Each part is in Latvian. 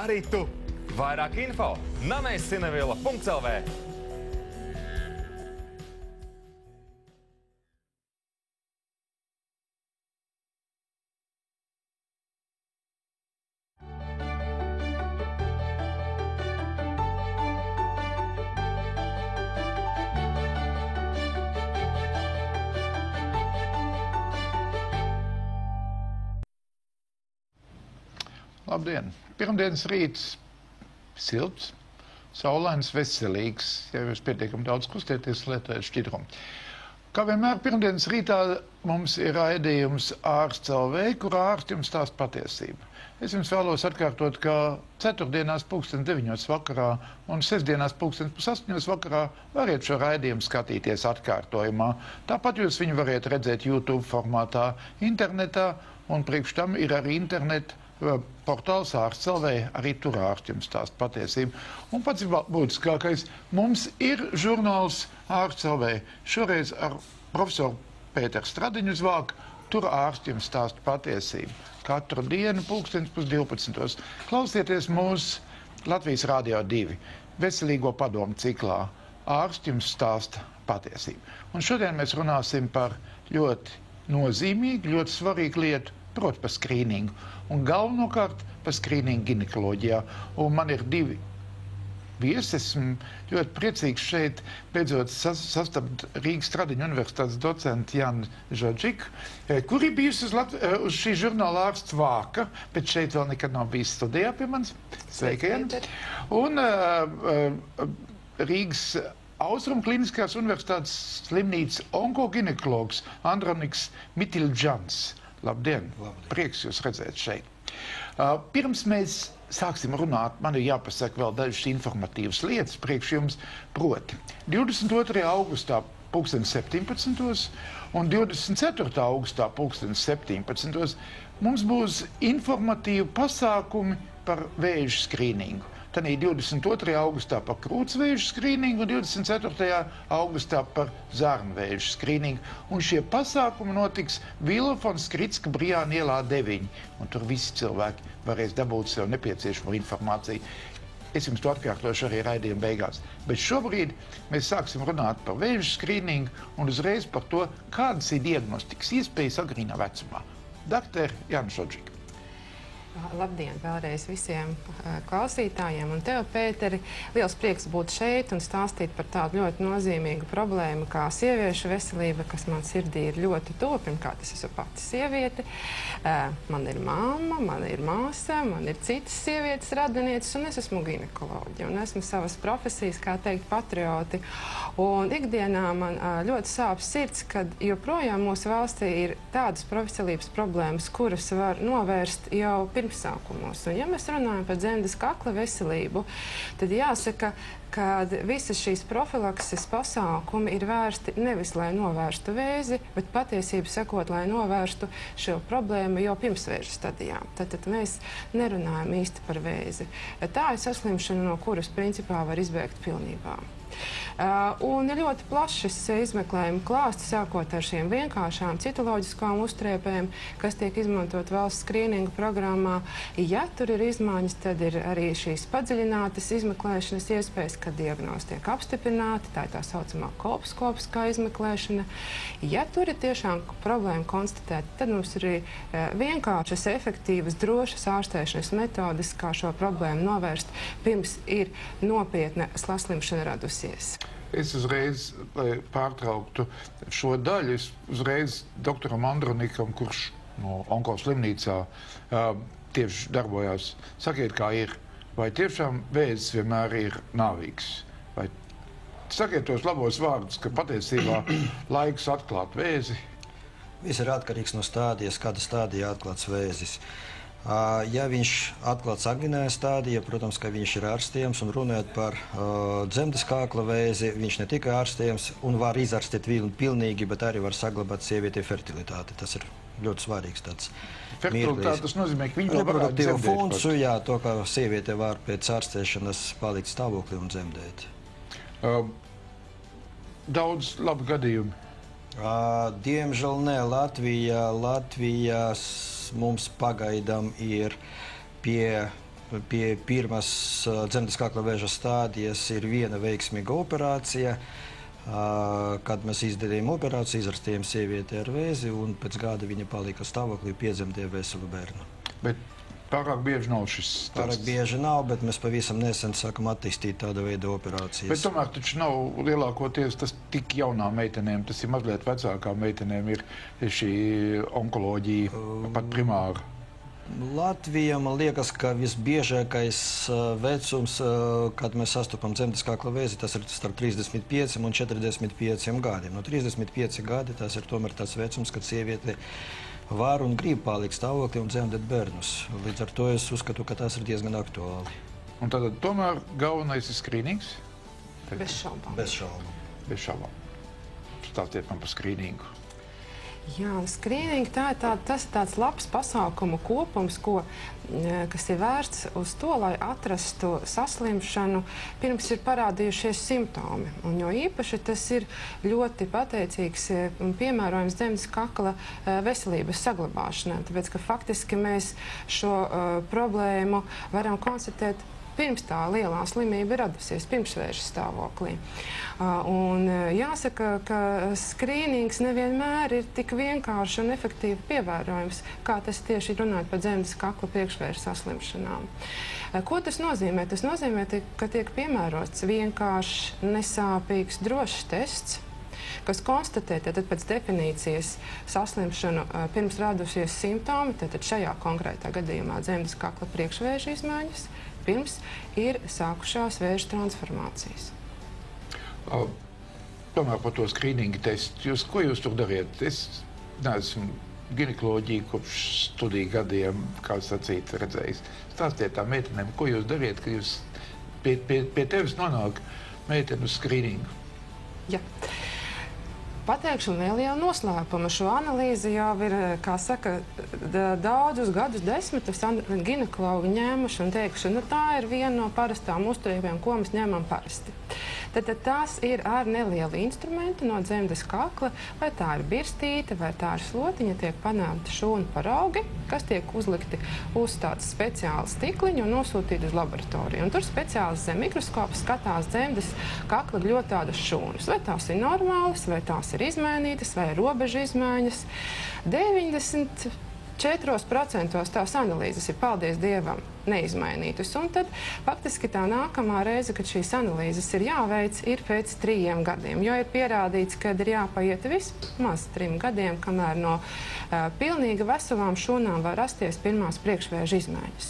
arī tu. Vairāk info nameiscinevila.lv. Labdien! Pirmdienas rīts silts, saulains, veselīgs, ja jūs pietiekami daudz kustēties, lietojot šķidrumu. Kā vienmēr pirmdienas rītā mums ir raidījums Ārsts LV, kur ārsti jums stāsta patiesību. Es jums vēlos atkārtot, ka ceturtdienās 9:00 vakarā un sestdienās 7:30 vakarā variet šo raidījumu skatīties atkārtojumā. Tāpat jūs viņu variet redzēt YouTube formātā, internetā, un priekš tam ir arī interneta portāls Ārsts LV, arī tur ārsti jums stāsta patiesību. Un pats būtiskākais, mums ir žurnāls Ārsts LV. Šoreiz ar profesoru Pēteru Stradiņu uz vāku, tur ārsti jums stāsta patiesību. Katru dienu 11:30. Klausieties mūsu Latvijas Radio 2 veselīgo padomu ciklā. Ārsti jums stāsta patiesību. Un šodien mēs runāsim par ļoti nozīmīgu, ļoti svarīgu lietu, proti par skrīningu. Un galvenokārt par skrīningu ginekoloģijā. Un man ir divi viesi. Esmu ļoti priecīgs šeit beidzot sastapt Rīgas Stradiņu universitātes docentu Jānu Žodžiku, kuri bijusi uz šī žurnāla Ārsts vāka, bet šeit vēl nekad nav bijis studijā pie manis. Sveika, Jāna! Un Rīgas Austrum Kliniskās universitātes slimnīcas onkoginekologs Androniks Mitilģans. Labdien! Labdien! Prieks jūs redzēt šeit. Pirms mēs sāksim runāt, man ir jāpasaka vēl dažas informatīvas lietas priekš jums, proti 22. augustā 17:00 un 24. augustā 17:00 mums būs informatīvi pasākumi par vēža skrīningu. Tanī 22. augustā par krūtsvēža skrīningu un 24. augustā par zarnvēža skrīningu. Un šie pasākumi notiks Vila von Skritska Brijāna ielā 9. Un tur visi cilvēki varēs dabūt sev nepieciešamo informāciju. Es jums to atkārtošu arī raidījuma beigās. Bet šobrīd mēs sāksim runāt par vēža skrīningu un uzreiz par to, kādas ir diagnostikas iespējas agrīnā vecumā. Dr. Jāna Žodžika. Labdien vēlreiz visiem klausītājiem un tev, Pēteri. Liels prieks būt šeit un stāstīt par tādu ļoti nozīmīgu problēmu kā sieviešu veselība, kas man sirdī ir ļoti tuva. Pirmkārt, es esmu pati sieviete, man ir mamma, man ir māsa, man ir citas sievietes radinieces un es esmu ginekoloģi un esmu savas profesijas, kā teikt, patrioti. Un ikdienā man ļoti sāp sirds, kad joprojām mūsu valstī ir tādas veselības problēmas, kuras var novērst jau pirmsākumos. Un ja mēs runājam par dzemdes kakla veselību, tad jāsaka, ka visas šīs profilakses pasākumi ir vērsti nevis, lai novērstu vēzi, bet patiesību sakot, lai novērstu šo problēmu jau pirmsvēža stadijā. Tad mēs nerunājam īsti par vēzi. Tā ir saslimšana, no kuras principā var izbēgt pilnībā. Un ir ļoti plašs izmeklējuma klāsts, sākot ar šiem vienkāršām citoloģiskām uztrēpēm, kas tiek izmantot valsts skrīninga programmā. Ja tur ir izmaiņas, tad ir arī šīs padziļinātas izmeklēšanas iespējas, kad diagnoze tiek apstiprināta, tā ir tā saucamā kolposkopiskā izmeklēšana. Ja tur ir tiešām problēma konstatēta, tad mums ir vienkāršas, efektīvas, drošas ārstēšanas metodes, kā šo problēmu novērst, pirms ir nopietna saslimšana radusies. Es uzreiz, lai pārtrauktu šo daļu, es uzreiz doktoram Andronikam, kurš no onkoslimnīcā tieši darbojās, sakiet, kā ir, vai tiešām vēzis vienmēr ir nāvīgs? Vai sakiet tos labos vārdus, ka patiesībā laiks atklāt vēzi? Viss ir atkarīgs no stādijas, kāda stādija atklāts vēzis. Ja viņš atklāts agrīnajā stādijā, protams, ka viņš ir ārstējams, un runājot par dzemdes kakla vēzi, viņš ne tikai ārstējams un var izārstēt pilnīgi, bet arī var saglabāt sievietei fertilitāti. Tas ir ļoti svarīgs tāds Fertilitāte, tas nozīmē, ka viņi reproduktīvu funkciju, jā, to, ka sieviete var pēc ārstēšanas palikt stāvoklī un dzemdēt. Daudz labu gadījumu. Diemžēl ne. Latvijā mums pagaidām ir pie pie pirmās dzemdes kakla vēža stādijas ir viena veiksmīga operācija. Kad mēs izdarījām operāciju, izrakstījām sievieti ar vēzi, un pēc gada viņa palika stāvoklī, piedzemdēja veselu bērnu. Bet pārāk bieži nav šis stāsts. Pārāk bieži nav, bet mēs pavisam nesen sākam attīstīt tādu veidu operācijas. Bet tomēr taču nav lielākoties tas tik jaunām meitenēm, tas ir mazliet vecākām meitenēm, ir šī onkoloģija, pat primāra. Latvijā, man liekas, ka visbiežākais vecums, kad mēs sastopam dzemdes kakla vēzi, tas ir starp 35 un 45 gadiem. No 35 gadi tas ir tomēr tāds vecums, kad sieviete var un grib palikt stāvoklī un dzemdēt bērnus. Līdz ar to es uzskatu, ka tas ir diezgan aktuāli. Un tad tomēr galvenais ir skrīnings? Bez šaubām. Bez šaubām. Bez šaubām. Stāstiet man par skrīningu. Jā, skrīningi tas ir tāds labs pasākumu kopums, kas ir vērsts uz to, lai atrastu saslimšanu pirms ir parādījušies simptomi. Un jo īpaši tas ir ļoti pateicīgs un piemērojams dzemdes kakla veselības saglabāšanai, tāpēc, ka faktiski mēs šo problēmu varam konstatēt pirms tā lielā slimība ir radusies, pirms vēža stāvoklī. Un jāsaka, ka skrīnings nevienmēr ir tik vienkārši un efektīvi pievērojams, kā tas tieši runājot par dzemdes kakla priekšvēža saslimšanām. Ko tas nozīmē? Tas nozīmē, ka tiek piemērots vienkāršs, nesāpīgs, drošs tests, kas konstatē tad pēc definīcijas saslimšanu pirms radušies simptomi, tad šajā konkrētā gadījumā dzemdes kakla priekšvēža izmaiņas, pirms ir sākušās vēža transformācijas. Tomēr par to skrīningu testu. Ko jūs tur dariet? Es neesmu ginekoloģiju kopš studiju gadiem, kā sacīt, redzējis. Stāstiet tā meitenēm, ko jūs dariet, ka jūs pie tevis nonāk meiteni uz skrīningu? Jā. Pateikšu vēl lielu noslēpumu. Šo analīzi jau ir, kā saka, daudzus gadus desmitus ginekologi ņēmuši un teikuši, tā ir viena no parastām uzturībām, ko mēs ņemam parasti. Tad tās ir ar nelielu instrumentu no dzemdes kakla, vai tā ir birstīte, vai tā ir slotiņa, tiek paņemti šūnu paraugi, kas tiek uzlikti uz tādas speciālas stikliņu un nosūtīti uz laboratoriju. Un tur speciāls zem mikroskopa skatās dzemdes kakla ļoti tādas šūnas. Vai tās ir normālas, vai tās ir izmainītas, vai robežu izmaiņas. 94% tās analīzes ir, paldies Dievam, neizmainītas. Un tad faktiski tā nākamā reize, kad šīs analīzes ir jāveic, ir pēc 3 gadiem. Jo ir pierādīts, ka ir jāpaiet vismaz 3 gadiem, kamēr no pilnīgi veselām šūnām var rasties pirmās priekšvēža izmaiņas.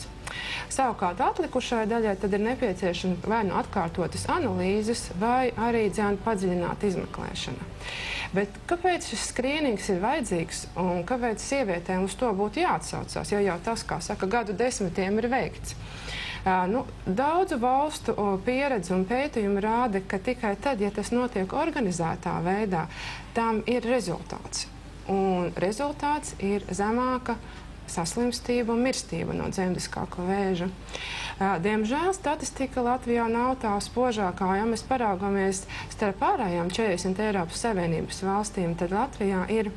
Savukārt atlikušai daļai tad ir nepieciešama vai nu atkārtotas analīzes, vai arī padziļināta izmeklēšana. Bet kāpēc šis skrīnings ir vajadzīgs un kāpēc sievietēm uz to būtu jāatsaucās, jo jau tas, kā saka, gadu desmitiem ir veikts? Daudzu valstu pieredze un pētījumi rāda, ka tikai tad, ja tas notiek organizētā veidā, tam ir rezultāts. Un rezultāts ir zemāka saslimstība un mirstība no dzemdes kakla vēža. Diemžēl statistika Latvijā nav tā spožākā. Ja mēs paraugamies starp pārējām 40 Eiropas Savienības valstīm, tad Latvijā ir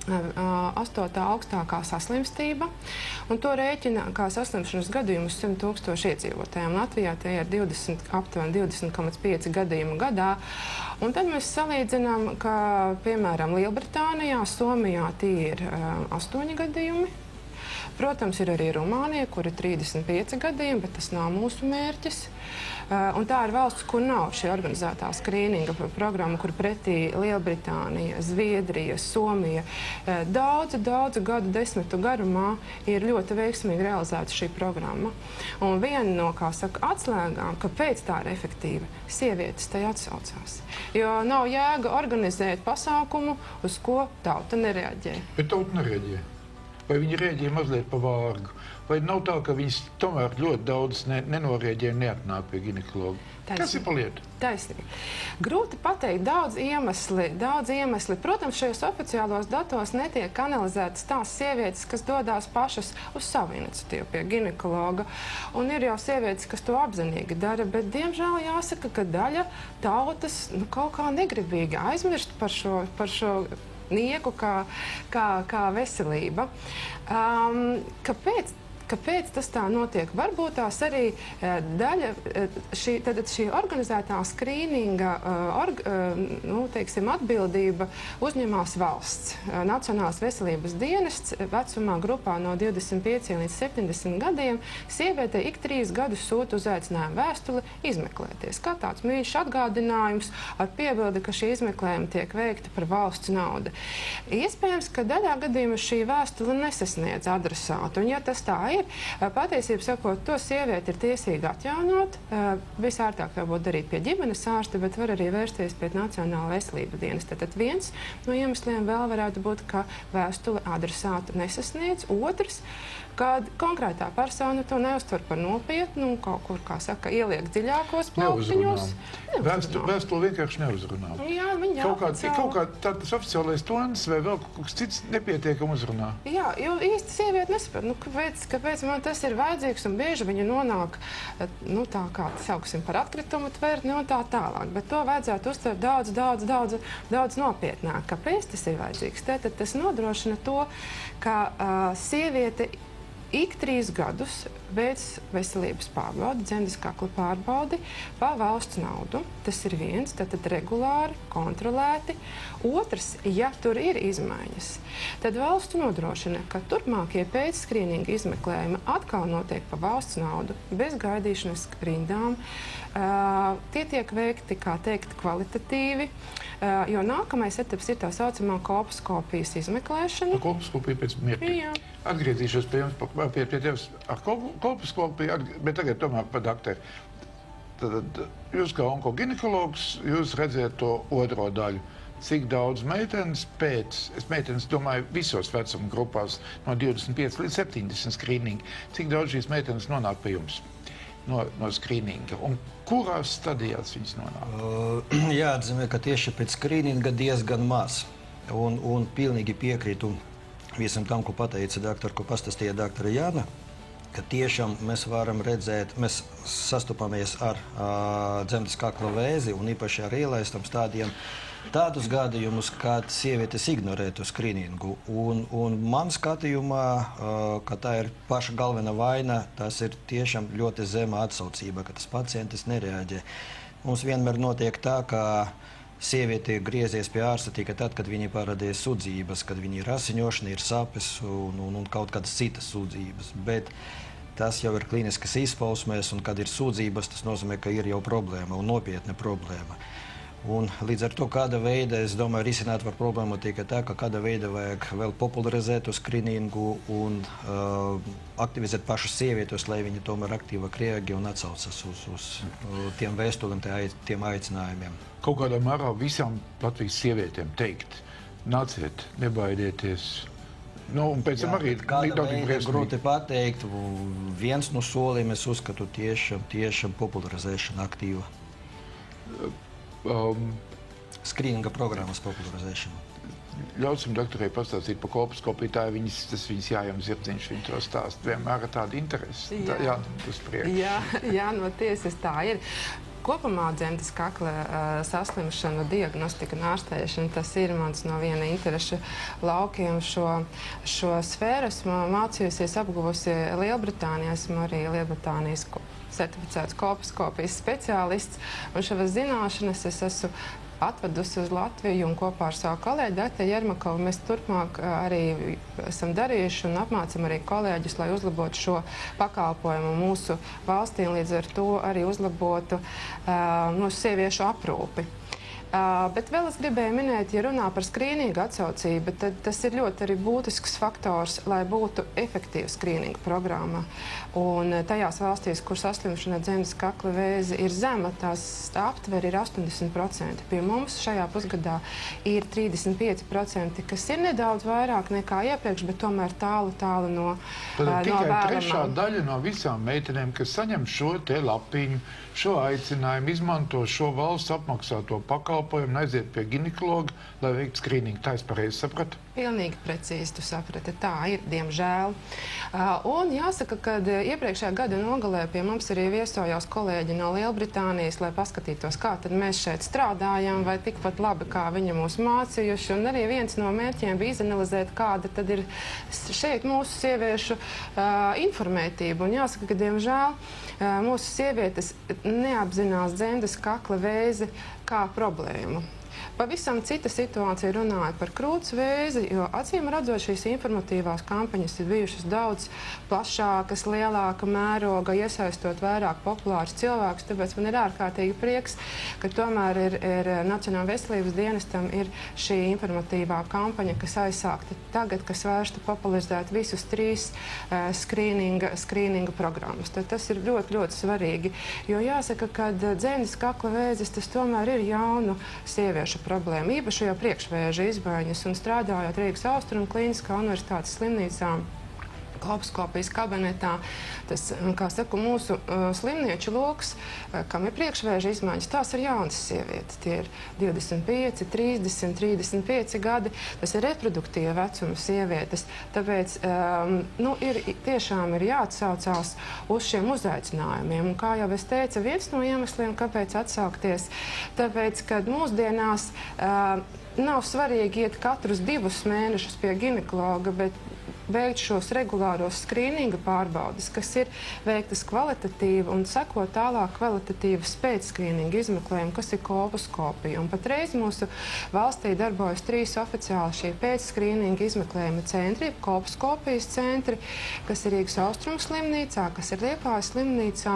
8. augstākā saslimstība, un to rēķina kā saslimšanas gadījumus 100,000 iedzīvotājiem. Latvijā tie ir aptuveni 20,5 gadījumu gadā. Un tad mēs salīdzinām, ka, piemēram, Lielbritānijā, Somijā tie ir 8 gadījumi. Protams, ir arī Rumānija, kur ir 35 gadījumi, bet tas nav mūsu mērķis. Un tā ir valsts, kur nav šī organizētā skrīninga programma, kur pretī Lielbritānija, Zviedrija, Somija daudzu gadu desmitu garumā ir ļoti veiksmīgi realizēta šī programma. Un viena no, kā saka, atslēgām, kāpēc tā ir efektīva, sievietes tajā atsaucās. Jo nav jēga organizēt pasākumu, uz ko tauta nereaģē. Bet tauta nereaģē. Vai viņi rēģē mazliet pa vārgu? Vai nav tā, ka viņas tomēr ļoti daudz nenorēģē un neatnāk pie ginekologa? Kas ir pa lietu? Taisnība. Grūti pateikt, daudz iemesli. Protams, šajos oficiālos datos netiek analizētas tās sievietes, kas dodās pašas uz savu iniciatīvu pie ginekologa. Un ir jau sievietes, kas to apzinīgi dara, bet diemžēl jāsaka, ka daļa tautas kaut kā negribīgi aizmirst par šo nieku kā veselība. Kāpēc tas tā notiek? Varbūt tās arī daļa šī organizētā skrīninga atbildība uzņemās valsts. Nacionālās veselības dienests vecumā grupā no 25 līdz 70 gadiem sievietei ik 3 gadus sūta uzaicinājumu vēstuli izmeklēties. Kā tāds mīļš atgādinājums ar piebildi, ka šī izmeklējuma tiek veikta par valsts naudu. Iespējams, ka daļā gadījumā šī vēstule nesasniedz adresātu. Un, ja tas tā ir, patiesībā sakot, to sievieti ir tiesīgi atjaunot. Visērtāk jau būtu darīt pie ģimenes ārsta, bet var arī vērsties pie Nacionālā veselības dienesta. Tad viens no iemesliem vēl varētu būt, ka vēstule adresātu nesasniedz. Otrs, kad konkrētā persona to neuztver par nopietnu un kaut kur, kā saka, ieliek dziļākos plauktiņos. Vēstuli vienkārši neuzrunā. Jā, viņa kaut kā tas oficiālais tons vai vēl kaut kas cits nepietiekam uzrunā. Jā, jo īsti sieviete nesaprot, kāpēc man tas ir vajadzīgs, un bieži viņa nonāk, tā kā sauksim par atkritumu tvertni un tā tālāk. Bet to vajadzētu uztvert daudz nopietnāk. Kāpēc tas ir vajadzīgs? Tātad tas nodrošina to, ka sieviete ik 3 gadus veic veselības pārbaudi, dzemdes kakla pārbaudi par valsts naudu. Tas ir viens, tātad regulāri, kontrolēti. Otrs, ja tur ir izmaiņas, tad valsts nodrošina, ka turpmākie pēcskrīninga izmeklējumi atkal notiek par valsts naudu, bez gaidīšanas rindām. Tie tiek veikti, kā teikt, kvalitatīvi, jo nākamais etaps ir tā saucamā kolposkopijas izmeklēšana. Kolposkopija pēc mirkļa. Atgriezīšos pie jums, pie tevis ar kolposkopiju, bet tagad tomēr par dakteru. Tad jūs kā onkoginekologs, jūs redzēt to otro daļu. Cik daudz meitenes meitenes domāju visos vecuma grupās no 25 līdz 70 skrīningi, cik daudz šīs meitenes nonāk pie jums no skrīninga? Un kurās stadijās viņas nonāk? Jāatzīmē, ka tieši pēc skrīninga diezgan maz. Un pilnīgi piekrītu visam tam, ko pateica ko pastāstīja doktora Jāna, ka tiešām mēs varam redzēt, mēs sastopamies ar dzemdes kakla vēzi un īpaši ar ielaistam stādiem tādus gadījumus, kad sievietes ignorē to skrīningu. Un man skatījumā, ka tā ir paša galvenā vaina, tas ir tiešām ļoti zema atsaucība, ka tas pacientis nereaģē. Mums vienmēr notiek tā, ka sieviete griezies pie ārsta tikai tad, kad viņi parādīs sūdzības, kad viņi ir asiņošana, ir sāpes un kaut kādas citas sūdzības. Bet tas jau ir klīniskas izpausmēs, un kad ir sūdzības, tas nozīmē, ka ir jau problēma un nopietna problēma. Un līdz ar to, kāda veida, es domāju, risināt par problēmu tikai tā, ka kāda veida vajag vēl popularizēt uz skrīningu un aktivizēt pašas sievietes, lai viņi tomēr aktīvāk reaģē un atsaucas uz tiem vēstuliem, tiem aicinājumiem. Kaut kādā mērā visām Latvijas sievietēm teikt, nāciet, nebaidieties. Un pēc tam arī kāda veida grūti pateikt, viens no soliem es uzskatu tiešām popularizēšana aktīva. Skrīninga programmas popularizēšanu. Ļausim doktorai pastāstīt par kolposkopiju, tas viņas jājām zirdziņš, viņi to stāst. Vienmēr ar tādu interesi. Jā, uz priekšu. Jā, no tiesas tā ir. Kopumā dzemdes kakla saslimšanu, diagnostika un ārstēšana, tas ir mans no viena interešu laukiem. Šo sfēru esmu mācījusies, apguvusi Lielbritānijā, esmu arī Lielbritānijas certificēts kolposkopijas speciālists, un šavas zināšanas es esmu atvedusi uz Latviju un kopā ar savu kolēģi Dati Jermakovu mēs turpmāk arī esam darījuši un apmācam arī kolēģus, lai uzlabotu šo pakalpojumu mūsu valstī un līdz ar to arī uzlabotu mūsu sieviešu aprūpi. Bet vēl es gribēju minēt, ja runā par skrīningu atsaucību, tad tas ir ļoti arī būtisks faktors, lai būtu efektīva skrīninga programma. Un tajās valstīs, kur saslimšana dzemdes kakla vēzi ir zema, tās aptveri ir 80%. Pie mums šajā pusgadā ir 35%, kas ir nedaudz vairāk nekā iepriekš, bet tomēr tālu no vēlamām. Tikai trešā daļa no visām meitenēm, kas saņem šo te lapiņu, šo aicinājumu, izmanto šo valsts apmaksāto pakalpojumu un aiziet pie ginekologa, lai veiktu skrīningu. Tā es pareizi sapratu? Pilnīgi precīzi, tu saprati. Tā ir, diemžēl. Un jāsaka, ka iepriekšējā gada nogalē pie mums arī viesojās kolēģi no Lielbritānijas, lai paskatītos, kā tad mēs šeit strādājam, vai tikpat labi, kā viņi mūs mācījuši. Un arī viens no mērķiem bija izanalizēt, kāda tad ir šeit mūsu sieviešu informētība. Un jāsaka, ka, diemžēl, mūsu sievietes neapzinās dzemdes kakla vēzi kā problēmu. Pavisam cita situācija runāja par krūts vēzi, jo acīm redzot šīs informatīvās kampaņas ir bijušas daudz plašākas, lielāka mēroga, iesaistot vairāk populārus cilvēkus. Tāpēc man ir ārkārtīgi prieks, ka tomēr ir Nacionālajā veselības dienestam ir šī informatīvā kampaņa, kas aizsākta tagad, kas vērsta popularizēt visus 3 skrīninga programmas. Tad tas ir ļoti, ļoti svarīgi, jo jāsaka, ka dzemdes kakla vēzis tas tomēr ir jaunu sieviešu problēma, īpaši jau priekšvēža izmaiņas, un strādājot Rīgas Austrumu Kliniskā universitātes slimnīcā, kolposkopijas kabinetā, tas, kā saku, mūsu slimnieču loks, kam ir priekšvēža izmaiņas, tās ir jaunas sievietes. Tie ir 25, 30, 35 gadi, tas ir reproduktīva vecuma sievietes. Tāpēc tiešām ir jāatsaucās uz šiem uzaicinājumiem. Un, kā jau es teicu, viens no iemesliem, kāpēc atsaukties, tāpēc, kad mūsdienās nav svarīgi iet katrus 2 mēnešus pie ginekologa, bet veikt šos regulāros skrīninga pārbaudes, kas ir veiktas kvalitatīvi un seko tālāk kvalitatīvas pēcskrīninga izmeklējumi, kas ir kolposkopija. Un patreiz mūsu valstī darbojas 3 oficiāli šie pēcskrīninga izmeklējuma centri, kolposkopijas centri, kas ir Rīgas Austrumu slimnīcā, kas ir Liepājas slimnīcā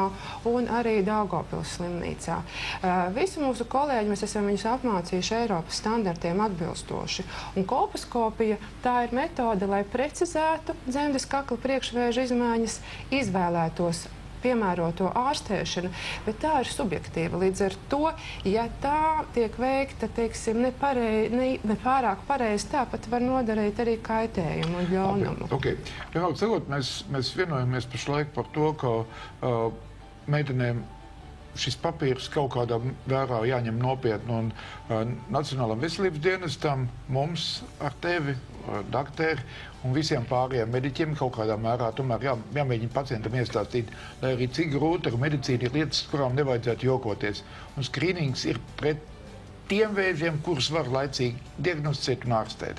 un arī Daugavpils slimnīcā. Visu mūsu kolēģi, mēs esam viņus apmācījuši Eiropas standartiem atbilstoši. Un kolposkopija tā ir metode, lai precizētu dzemdes kakla priekšvēža izmaiņas, izvēlētos piemēroto ārstēšanu, bet tā ir subjektīva. Līdz ar to, ja tā tiek veikta, teiksim, ne pārāk pareizi, tāpat var nodarīt arī kaitējumu un ļaunumu. Vienalga sakot, mēs vienojamies pašlaik par to, ka meitenēm šis papīrs kaut kādā vērā jāņem nopietni, un Nacionālajam veselības dienestam, mums ar tevi, dakteri un visiem pārējiem mediķiem kaut kādā mērā tomēr jāmēģina pacientam iestāstīt, lai arī cik grūti ar medicīnu ir lietas, kurām nevajadzētu jokoties. Un skrīnings ir pret tiem vēžiem, kurus var laicīgi diagnosticēt un ārstēt.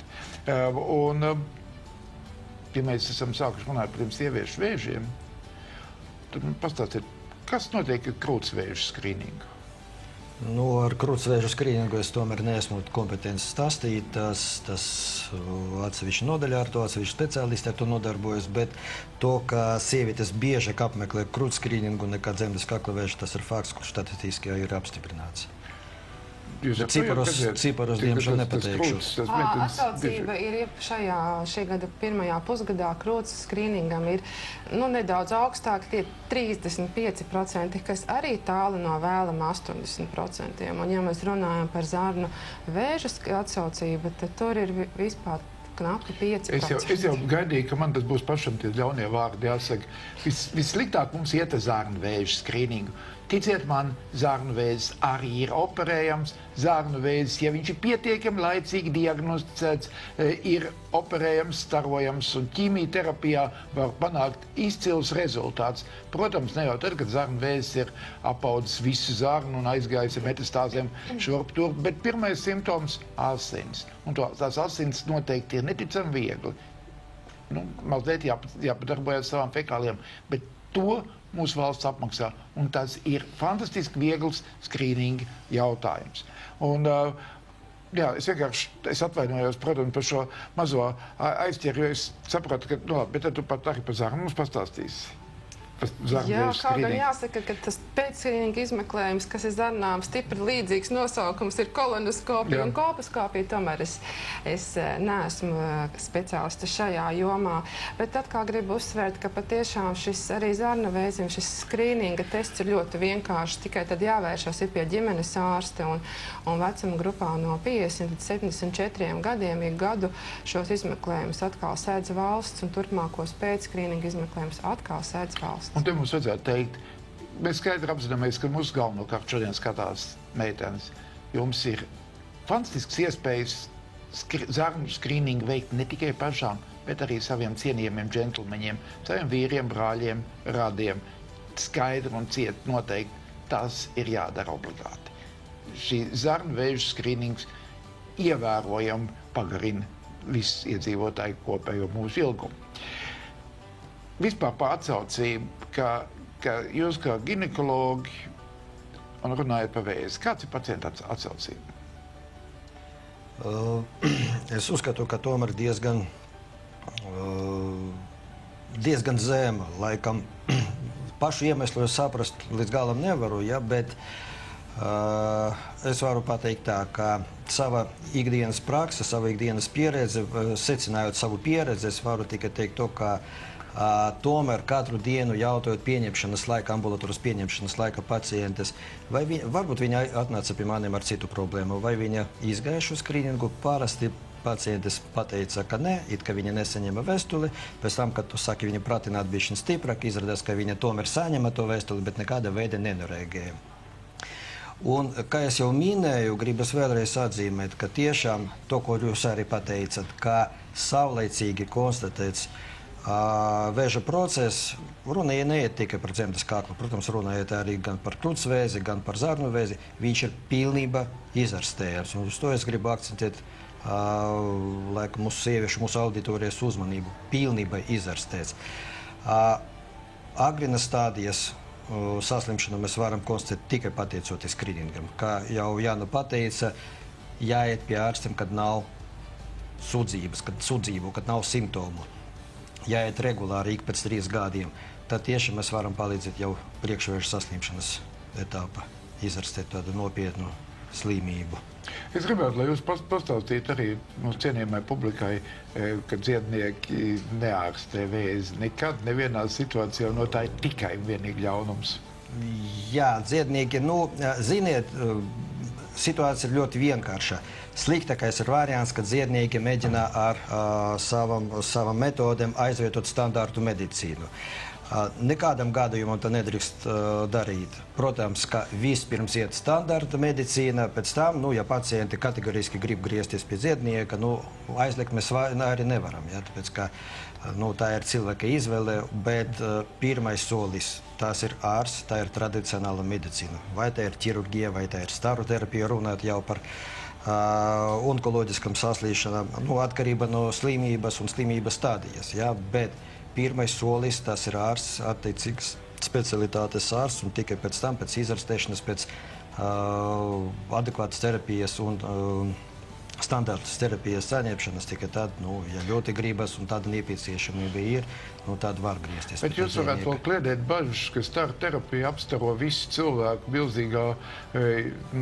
Ja mēs esam sākuši runāt par tiem sieviešu vēžiem, tad pastāstiet, kas notiek ar krūtsvēžu skrīningu? Ar krūtsvēžu skrīningu es tomēr neesmu kompetents stāstīt. Tas atsevišķi nodaļā ar to, atsevišķi speciālisti ar to nodarbojas, bet to, ka sievietes biežāk apmeklē krūtskrīningu nekā dzemdes kakla vēžu, tas ir fakts, kurš statistiski ir apstiprināts. Ciparos diemžēl nepateikšu. Atsaucība ir šī gada pirmajā pusgadā krūts skrīningam ir nedaudz augstāk, tie 35%, kas arī tālu no vēlama 80%. Un ja mēs runājam par zarnu vēža atsaucību, tad tur ir vispār knapi 5%. Es jau gaidīju, ka man tas būs pašam tie ļaunie vārdi jāsaka. Vissliktāk mums iet ar zarnu vēža skrīningu. Ticiet man, zarnu vēzis arī ir operējams. Zarnu vēzis, ja viņš ir pietiekami laicīgi diagnosticēts, ir operējams, starojams, un ķīmijterapijā var panākt izcils rezultāts. Protams, ne jau tad, kad zarnu vēzis ir apaudzis visu zarnu un aizgājis ar metastāzēm šurp turp, bet pirmais simptoms – asins. Un tās asins noteikti ir neticami viegli. Mazliet jāpadarbojas savām fekāliem, bet to mūsu valsts apmaksā, un tas ir fantastiski viegls skrīninga jautājums. Un, es atvainojos, protams, par šo mazo aizķeru, jo es sapratu, ka, bet tad tu pat arī par zarnu mums pastāstīsi. Jā, kaut gan jāsaka, ka tas pēcskrīninga izmeklējums, kas ir zarnām stipri līdzīgs nosaukums, ir kolonoskopija un kolposkopija. Tomēr es neesmu speciāliste šajā jomā. Bet atkal gribu uzsvērt, ka patiešām šis arī zarnu vēzim, šis skrīninga tests ir ļoti vienkārši. Tikai tad jāvēršas ir pie ģimenes ārste un vecuma grupā no 50 līdz 74 gadiem. Ik gadu šos izmeklējumus atkal sēdz valsts un turpmākos pēcskrīninga izmeklējumus atkal sēdz valsts. Un te mums vajadzētu teikt, mēs skaidri apzināmies, ka mūsu galvenokārt šodien skatās meitenes. Jums ir fantastisks iespējas zarnu skrīningu veikt ne tikai pašām, bet arī saviem cienījamiem džentlmeņiem, saviem vīriem, brāļiem, radiem. Skaidri un cieti noteikti tas ir jādara obligāti. Šī zarnu vēža skrīnings ievērojami pagarina visu iedzīvotāju kopējo mūža ilgumu. Vispār par atsaucību, ka jūs kā ginekologi un runājat par vēzi, kāds ir pacienta atsaucība? Es uzskatu, ka tomēr diezgan zema. Laikam pašu iemeslu es saprast līdz galam nevaru, ja, bet es varu pateikt tā, ka sava ikdienas prakse, sava ikdienas pieredze, secinājot savu pieredzi, es varu tikai teikt to, ka tomēr katru dienu jautājot pieņemšanas laika, ambulatoras pieņemšanas laika pacientes, varbūt viņa atnāca pie maniem ar citu problēmu, vai viņa izgāja šo skrīningu, parasti pacientes pateica, ka ne, it ka viņa nesaņēma vēstuli, pēc tam, kad tu saki, viņa pratina atbišķiņ stiprāk, izrādās, ka viņa tomēr saņēma to vēstuli, bet nekāda veida nenorēģēja. Un, kā es jau minēju, gribas vēlreiz atzīmēt, ka tiešām to, ko jūs arī pateicat, ka savlaicīgi konstatēts vēža process, runāja neiet tikai par dzemdes kaklu, protams, runājot arī gan par krūtsvēzi, gan par zarnu vēzi, viņš ir pilnībā izārstējams. Un uz to es gribu akcentēt laikam mūsu sieviešu, mūsu auditorijas uzmanību. Pilnībā izārstēts. Agrinas stādijas saslimšanu mēs varam konstatēt tikai pateicoties skrīningam. Kā jau Jāna pateica, jāiet pie ārstiem, kad nav sūdzību, kad nav simptomu. Jāiet regulāri ik pēc 3 gadiem. Tad tieši mēs varam palīdzēt jau priekšvēža saslimšanas etapa, izārstēt tādu nopietnu slimību. Es gribētu, lai jūs pastāstītu arī mūsu cienījamai publikai, ka dziednieki neārstē vēzi. Nekad nevienā situācijā no tā ir tikai vienīgi ļaunums. Jā, dziednieki, ziniet, situācija ir ļoti vienkārša. Sliktākais ir variants, kad dziednieki mēģina ar savam metodēm aizvietot standārtu medicīnu. Nekādam gadījumam tā nedrīkst darīt. Protams, ka vispirms iet standarta medicīna, pēc tam, ja pacienti kategoriski grib griezties pie dziednieka, aizliegt mēs arī nevaram, ja, tāpēc, ka tā ir cilvēka izvēle, bet pirmais solis, tas ir ārsts, tā ir tradicionāla medicīna. Vai tā ir ķirurģija, vai tā ir staru terapija, runāt jau par onkoloģiskam saslimšanām, atkarība no slimības un slimības stādijas, ja, bet pirmais solis, tas ir ārsts, attiecīgs specialitātes ārsts, un tikai pēc tam, pēc izārstēšanas, pēc adekvātas terapijas un standartas terapijas saņemšanas, tikai tad, ja ļoti gribas un tāda nepieciešamība ir, tad var griezties. Bet jūs varētu vēl kliedēt bažas, ka staru terapija apstaro visu cilvēku milzīgā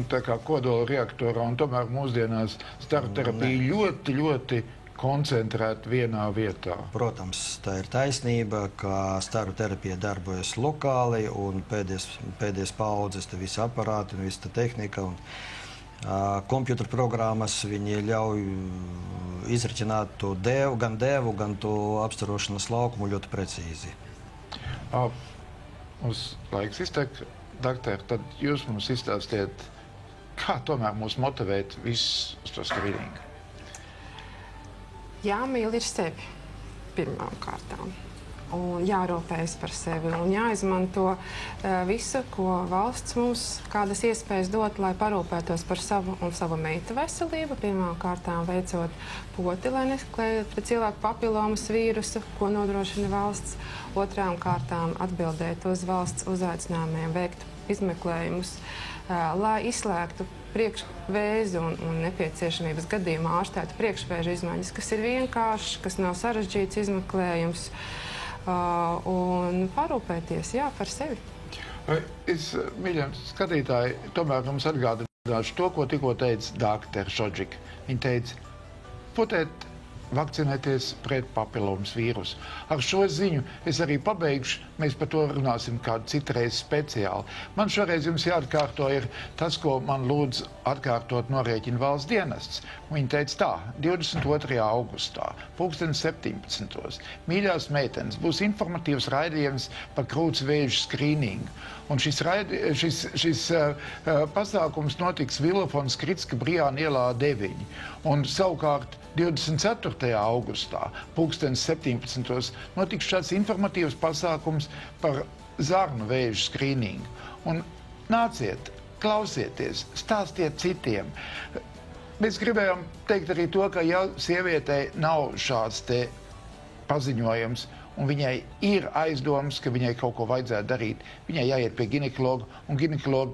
tā kā kodola reaktorā, un tomēr mūsdienās staru terapija ļoti, ļoti koncentrēt vienā vietā. Protams, tā ir taisnība, ka staru terapija darbojas lokāli un pēdējās paudzes, te visi aparāti un visa tehnika un kompjuterprogrammas, viņi ļauj izraķināt to gan devu, gan to apstarošanas laukumu ļoti precīzi. Mums laiks iztek, doktor, tad jūs mums izstāstiet, kā tomēr mūs motivēt visus uz to skrīningu? Jāmīl ir sevi pirmām kārtām un jārūpējas par sevi un jāizmanto visu, ko valsts mums kādas iespējas dot, lai parūpētos par savu un savu meitu veselību. Pirmām kārtām veicot poti, lai nesklētu pret cilvēku papilomas vīrusu, ko nodrošina valsts. Otrām kārtām atbildēt uz valsts uzaicinājumiem, veikt izmeklējumus, lai izslēgtu priekšvēzi un nepieciešamības gadījumā ārstētu priekšvēža izmaiņas, kas ir vienkāršs, kas nav sarežģīts izmeklējums, un parūpēties, par sevi. Es, mīļie skatītāji, tomēr mums atgādināšu to, ko tikko teica dr. Šodžika. Viņa teica, potēt vakcinēties pret papilomas vīrusu. Ar šo ziņu es arī pabeigšu, mēs par to runāsim kādu citreiz speciāli. Man šoreiz jums jāatkārto ir tas, ko man lūdz atkārtot norēķina valsts dienests. Viņa teica tā, 22. augustā, 17. Mīļās meitenes, būs informatīvs raidījums par krūts vēža skrīningu. Un šis pasākums notiks Vilafona Skritska Brijāna ielā 9. Un savukārt 24. augustā, 17. notiks šāds informatīvs pasākums par zarnu vēža skrīningu. Un nāciet, klausieties, stāstiet citiem. Mēs gribējām teikt arī to, ka ja sievietei nav šāds te paziņojums, un viņai ir aizdomas, ka viņai kaut ko vajadzētu darīt, viņai jāiet pie ginekologa, un ginekologa